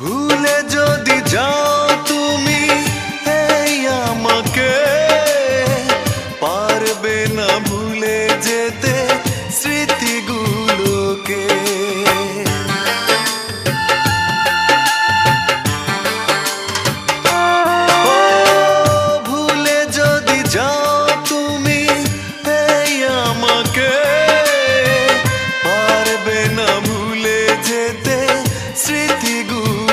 ভুলে যদি যাও তুমি এই আমাকে, পারবে না ভুলে যেতে স্মৃতিগুলোকে। ভুলে যদি যাও তুমি এই আমাকে, পারবে না ভুলে যেতে স্মৃতিগুলো।